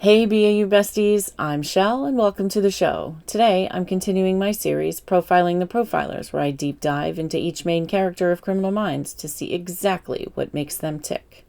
Hey BAU besties, I'm Chelle and welcome to the show. Today I'm continuing my series Profiling the Profilers, where I deep dive into each main character of Criminal Minds to see exactly what makes them tick.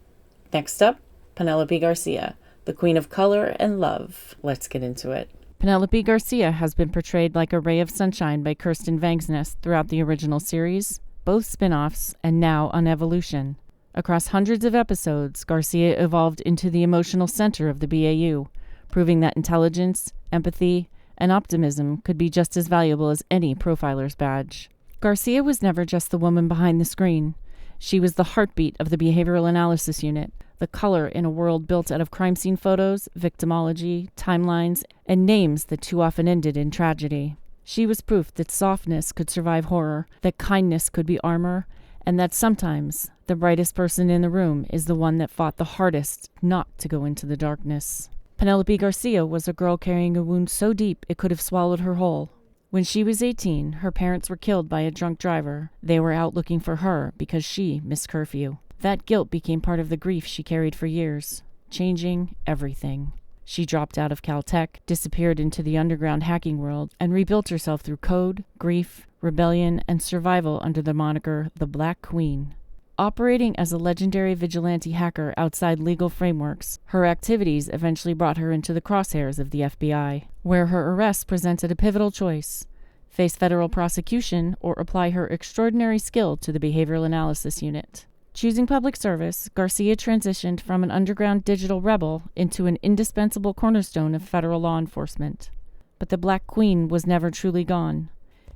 Next up, Penelope Garcia, the queen of color and love. Let's get into it. Penelope Garcia has been portrayed like a ray of sunshine by Kirsten Vangsness throughout the original series, both spin-offs, and now on Evolution. Across hundreds of episodes, Garcia evolved into the emotional center of the BAU, proving that intelligence, empathy, and optimism could be just as valuable as any profiler's badge. Garcia was never just the woman behind the screen. She was the heartbeat of the behavioral analysis unit, the color in a world built out of crime scene photos, victimology, timelines, and names that too often ended in tragedy. She was proof that softness could survive horror, that kindness could be armor, and that sometimes the brightest person in the room is the one that fought the hardest not to go into the darkness. Penelope Garcia was a girl carrying a wound so deep it could have swallowed her whole. When she was 18, her parents were killed by a drunk driver. They were out looking for her because she missed curfew. That guilt became part of the grief she carried for years, changing everything. She dropped out of Caltech, disappeared into the underground hacking world, and rebuilt herself through code, grief, rebellion, and survival under the moniker The Black Queen. Operating as a legendary vigilante hacker outside legal frameworks, her activities eventually brought her into the crosshairs of the FBI, where her arrest presented a pivotal choice: face federal prosecution or apply her extraordinary skill to the behavioral analysis unit. Choosing public service, Garcia transitioned from an underground digital rebel into an indispensable cornerstone of federal law enforcement. But the Black Queen was never truly gone.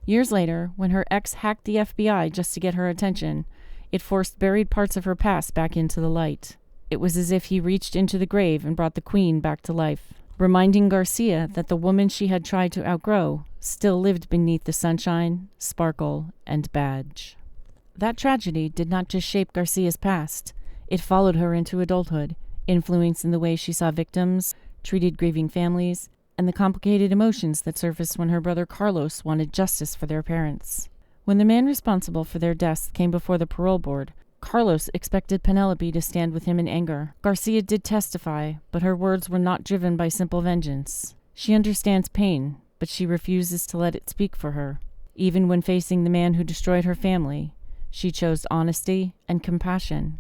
Years later, when her ex hacked the FBI just to get her attention, it forced buried parts of her past back into the light. It was as if he reached into the grave and brought the Queen back to life, reminding Garcia that the woman she had tried to outgrow still lived beneath the sunshine, sparkle, and badge. That tragedy did not just shape Garcia's past. It followed her into adulthood, influencing the way she saw victims, treated grieving families, and the complicated emotions that surfaced when her brother Carlos wanted justice for their parents. When the man responsible for their deaths came before the parole board, Carlos expected Penelope to stand with him in anger. Garcia did testify, but her words were not driven by simple vengeance. She understands pain, but she refuses to let it speak for her. Even when facing the man who destroyed her family, she chose honesty and compassion.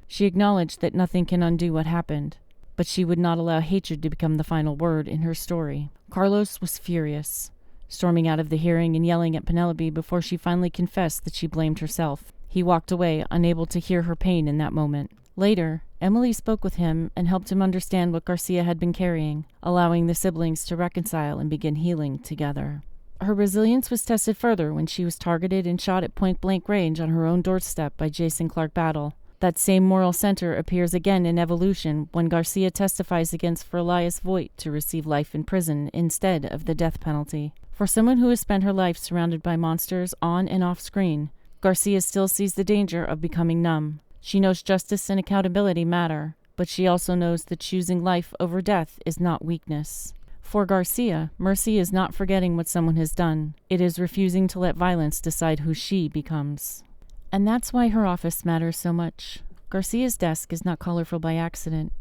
She acknowledged that nothing can undo what happened, but she would not allow hatred to become the final word in her story. Carlos was furious, storming out of the hearing and yelling at Penelope before she finally confessed that she blamed herself. He walked away, unable to hear her pain in that moment. Later, Emily spoke with him and helped him understand what Garcia had been carrying, allowing the siblings to reconcile and begin healing together. Her resilience was tested further when she was targeted and shot at point-blank range on her own doorstep by Jason Clark Battle. That same moral center appears again in Evolution when Garcia testifies against Elias Voigt to receive life in prison instead of the death penalty. For someone who has spent her life surrounded by monsters on and off screen, Garcia still sees the danger of becoming numb. She knows justice and accountability matter, but she also knows that choosing life over death is not weakness. For Garcia, mercy is not forgetting what someone has done. It is refusing to let violence decide who she becomes. And that's why her office matters so much. Garcia's desk is not colorful by accident.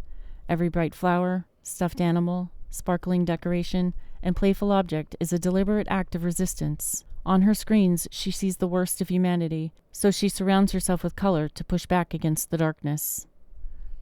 Every bright flower, stuffed animal, sparkling decoration, and playful object is a deliberate act of resistance. On her screens, she sees the worst of humanity, so she surrounds herself with color to push back against the darkness.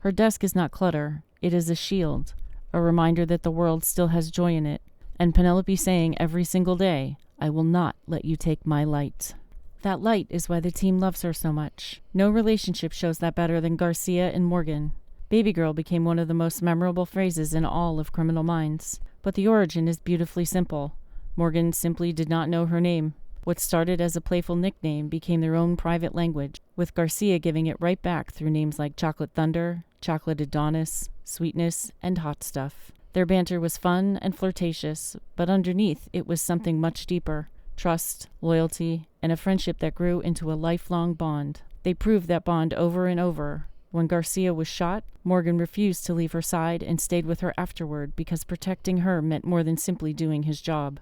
Her desk is not clutter. It is a shield, a reminder that the world still has joy in it, and Penelope saying every single day, "I will not let you take my light." That light is why the team loves her so much. No relationship shows that better than Garcia and Morgan. Baby girl became one of the most memorable phrases in all of Criminal Minds, but the origin is beautifully simple. Morgan simply did not know her name. What started as a playful nickname became their own private language, with Garcia giving it right back through names like Chocolate Thunder, Chocolate Adonis, Sweetness, and Hot Stuff. Their banter was fun and flirtatious, but underneath it was something much deeper: trust, loyalty, and a friendship that grew into a lifelong bond. They proved that bond over and over. When Garcia was shot, Morgan refused to leave her side and stayed with her afterward because protecting her meant more than simply doing his job.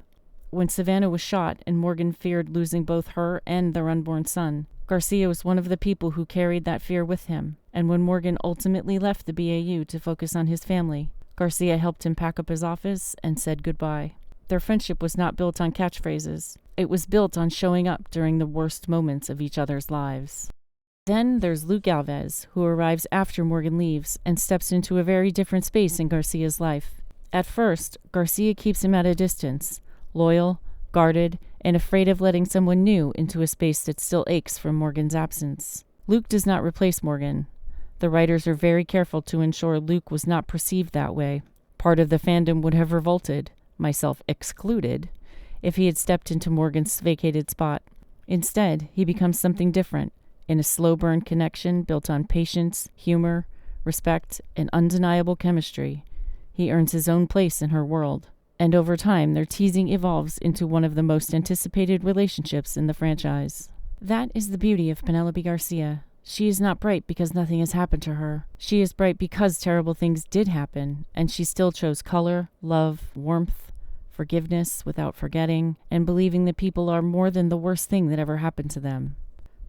When Savannah was shot and Morgan feared losing both her and their unborn son, Garcia was one of the people who carried that fear with him. And when Morgan ultimately left the BAU to focus on his family, Garcia helped him pack up his office and said goodbye. Their friendship was not built on catchphrases. It was built on showing up during the worst moments of each other's lives. Then there's Luke Alves, who arrives after Morgan leaves and steps into a very different space in Garcia's life. At first, Garcia keeps him at a distance, loyal, guarded, and afraid of letting someone new into a space that still aches from Morgan's absence. Luke does not replace Morgan. The writers are very careful to ensure Luke was not perceived that way. Part of the fandom would have revolted, myself excluded, if he had stepped into Morgan's vacated spot. Instead, he becomes something different, in a slow-burn connection built on patience, humor, respect, and undeniable chemistry. He earns his own place in her world. And over time, their teasing evolves into one of the most anticipated relationships in the franchise. That is the beauty of Penelope Garcia. She is not bright because nothing has happened to her. She is bright because terrible things did happen, and she still chose color, love, warmth, forgiveness without forgetting, and believing that people are more than the worst thing that ever happened to them.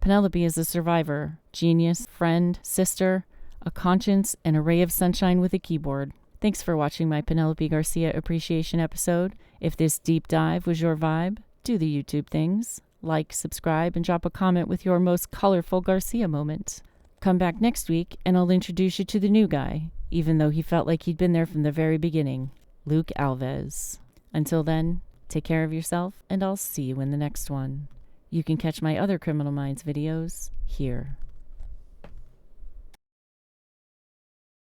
Penelope is a survivor, genius, friend, sister, a conscience, and a ray of sunshine with a keyboard. Thanks for watching my Penelope Garcia appreciation episode. If this deep dive was your vibe, do the YouTube things. Like, subscribe, and drop a comment with your most colorful Garcia moment. Come back next week, and I'll introduce you to the new guy, even though he felt like he'd been there from the very beginning, Luke Alves. Until then, take care of yourself, and I'll see you in the next one. You can catch my other Criminal Minds videos here.